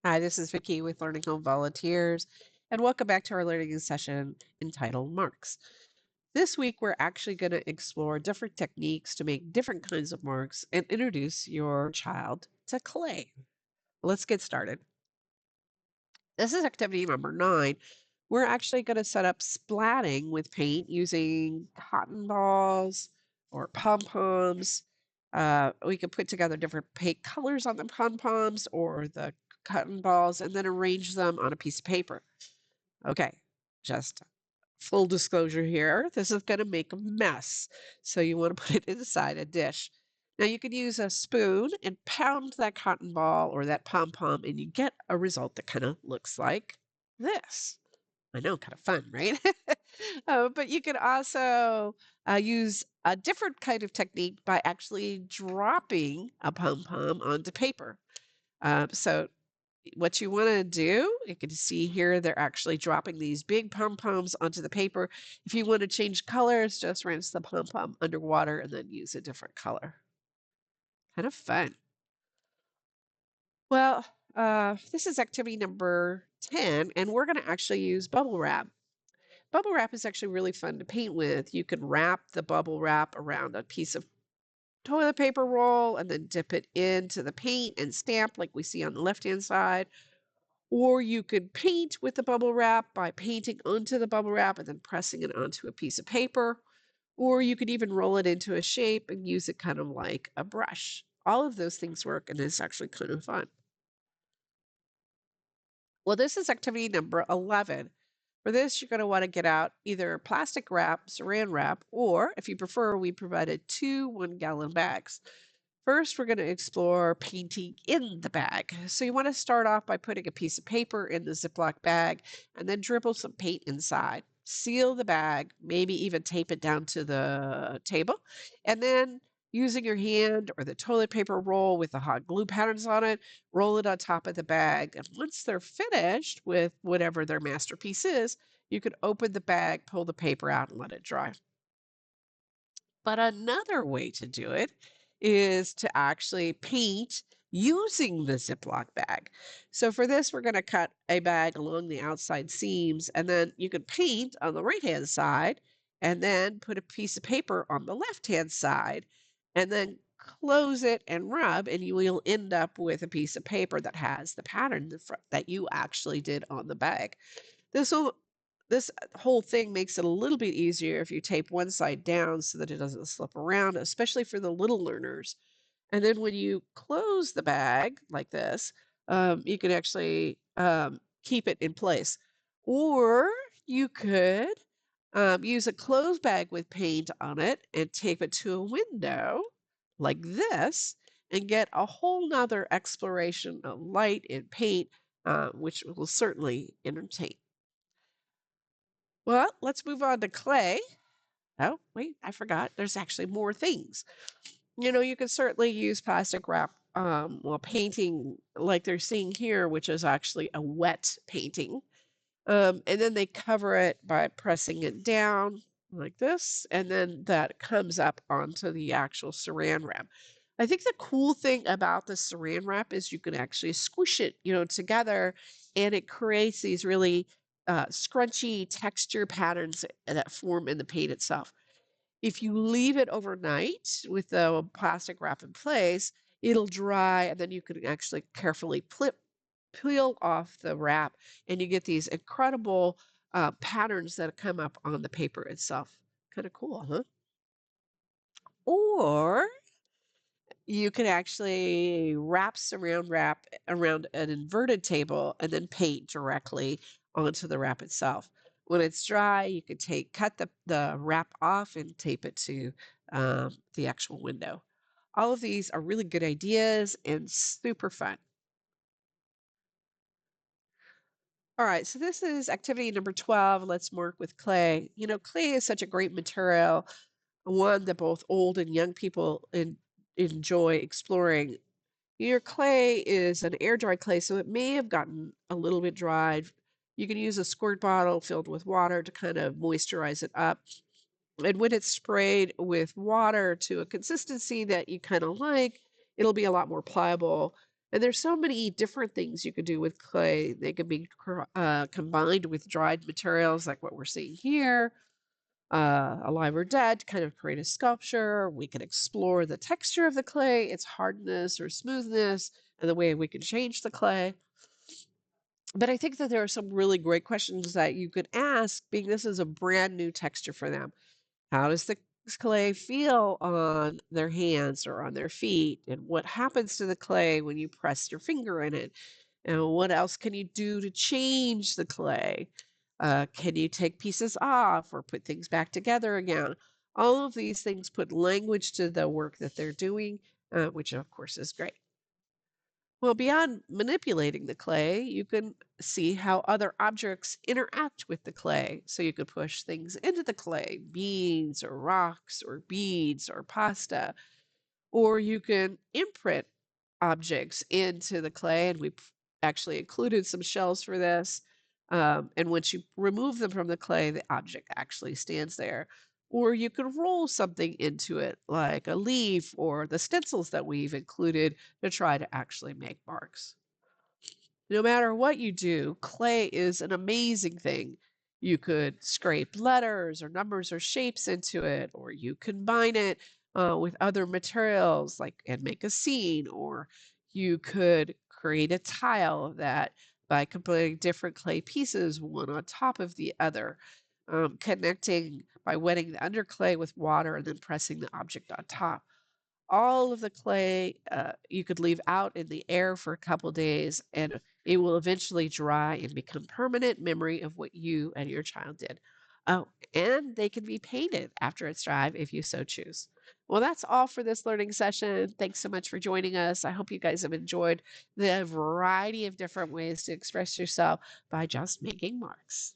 Hi, this is Vicky with Learning Home Volunteers, and welcome back to our learning session entitled Marks. This week, we're actually going to explore different techniques to make different kinds of marks and introduce your child to clay. Let's get started. This is activity number 9. We're actually going to set up splatting with paint using cotton balls or pom-poms. We can put together different paint colors on the pom-poms or the cotton balls and then arrange them on a piece of paper. Okay, just full disclosure here. This is going to make a mess. So you want to put it inside a dish. Now you can use a spoon and pound that cotton ball or that pom pom, and you get a result that kind of looks like this. I know, kind of fun, right? But you can also use a different kind of technique by actually dropping a pom pom onto paper. So what you want to do, you can see here, they're actually dropping these big pom-poms onto the paper. If you want to change colors, just rinse the pom-pom underwater and then use a different color. Kind of fun. Well, this is activity number 10, and we're going to actually use bubble wrap. Bubble wrap is actually really fun to paint with. You can wrap the bubble wrap around a piece of toilet paper roll and then dip it into the paint and stamp like we see on the left-hand side. Or you could paint with the bubble wrap by painting onto the bubble wrap and then pressing it onto a piece of paper. Or you could even roll it into a shape and use it kind of like a brush. All of those things work and it's actually kind of fun. Well, this is activity number 11. For this, you're going to want to get out either plastic wrap, saran wrap, or if you prefer, we provided two 1-gallon bags. First, we're going to explore painting in the bag. So you want to start off by putting a piece of paper in the Ziploc bag and then dribble some paint inside. Seal the bag, maybe even tape it down to the table, and then using your hand or the toilet paper roll with the hot glue patterns on it, roll it on top of the bag. And once they're finished with whatever their masterpiece is, you can open the bag, pull the paper out, and let it dry. But another way to do it is to actually paint using the Ziploc bag. So for this, we're going to cut a bag along the outside seams, and then you can paint on the right-hand side, and then put a piece of paper on the left-hand side, and then close it and rub, and you will end up with a piece of paper that has the pattern that you actually did on the bag. This will this whole thing makes it a little bit easier if you tape one side down so that it doesn't slip around, especially for the little learners. And then when you close the bag like this, you can actually keep it in place. Or you could use a closed bag with paint on it and tape it to a window like this and get a whole nother exploration of light and paint, which will certainly entertain. Well, let's move on to clay. Oh, wait, I forgot. There's actually more things. You can certainly use plastic wrap while painting, like they're seeing here, which is actually a wet painting. And then they cover it by pressing it down like this, and then that comes up onto the actual saran wrap. I think the cool thing about the saran wrap is you can actually squish it, together, and it creates these really scrunchy texture patterns that form in the paint itself. If you leave it overnight with the plastic wrap in place, it'll dry, and then you can actually carefully peel off the wrap, and you get these incredible patterns that come up on the paper itself. Kind of cool, huh? Or you can actually wrap saran wrap around an inverted table and then paint directly onto the wrap itself. When it's dry, you can cut the wrap off and tape it to the actual window. All of these are really good ideas and super fun. All right, so this is activity number 12. Let's work with clay. Clay is such a great material, one that both old and young people enjoy exploring. Your clay is an air dry clay, so it may have gotten a little bit dried. You can use a squirt bottle filled with water to kind of moisturize it up. And when it's sprayed with water to a consistency that you kind of like, it'll be a lot more pliable. And there's so many different things you could do with clay. They can be combined with dried materials like what we're seeing here, alive or dead, to kind of create a sculpture. We can explore the texture of the clay, its hardness or smoothness, and the way we can change the clay. But I think that there are some really great questions that you could ask, being this is a brand new texture for them. How does the clay feel on their hands or on their feet? And what happens to the clay when you press your finger in it? And what else can you do to change the clay? Can you take pieces off or put things back together again? All of these things put language to the work that they're doing, which of course is great. Well, beyond manipulating the clay, you can see how other objects interact with the clay. So you could push things into the clay, beans or rocks or beads or pasta, or you can imprint objects into the clay. And we actually included some shells for this. And once you remove them from the clay, the object actually stands there. Or you can roll something into it, like a leaf or the stencils that we've included to try to actually make marks. No matter what you do, clay is an amazing thing. You could scrape letters or numbers or shapes into it, or you combine it with other materials like and make a scene, or you could create a tile that by combining different clay pieces, one on top of the other, connecting by wetting the underclay with water and then pressing the object on top. All of the clay you could leave out in the air for a couple days, and it will eventually dry and become permanent memory of what you and your child did. Oh, and they can be painted after it's dry if you so choose. Well, that's all for this learning session. Thanks so much for joining us. I hope you guys have enjoyed the variety of different ways to express yourself by just making marks.